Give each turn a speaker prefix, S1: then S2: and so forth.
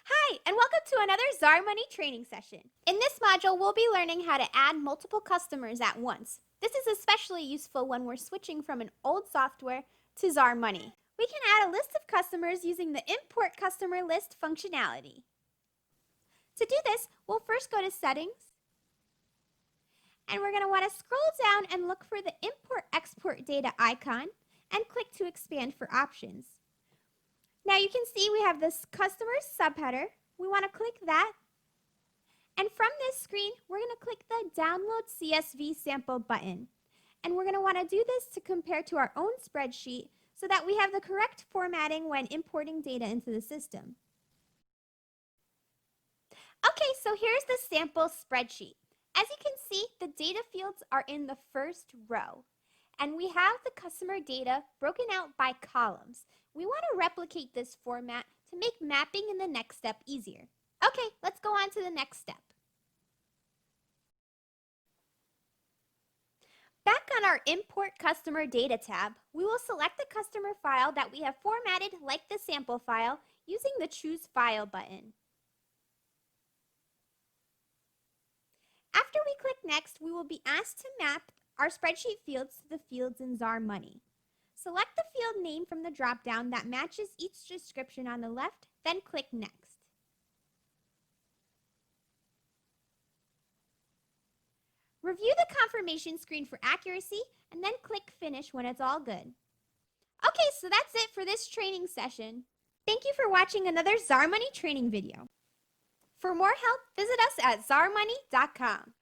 S1: Hi, and welcome to another ZarMoney training session. In this module, we'll be learning how to add multiple customers at once. This is especially useful when we're switching from an old software to ZarMoney. We can add a list of customers using the Import Customer List functionality. To do this, we'll first go to Settings, and we're going to want to scroll down and look for the Import Export Data icon and click to expand for options. Now you can see we have this customer's subheader. We want to click that. And from this screen, we're going to click the Download CSV Sample button. And we're going to want to do this to compare to our own spreadsheet so that we have the correct formatting when importing data into the system. Okay, so here's the sample spreadsheet. As you can see, the data fields are in the first row. And we have the customer data broken out by columns. We want to replicate this format to make mapping in the next step easier. Okay, let's go on to the next step. Back on our Import Customer Data tab, we will select the customer file that we have formatted like the sample file using the Choose File button. After we click Next, we will be asked to map our spreadsheet fields to the fields in ZarMoney. Select the field name from the drop-down that matches each description on the left, then click Next. Review the confirmation screen for accuracy, and then click Finish when it's all good. Okay, so that's it for this training session. Thank you for watching another ZarMoney training video. For more help, visit us at ZarMoney.com.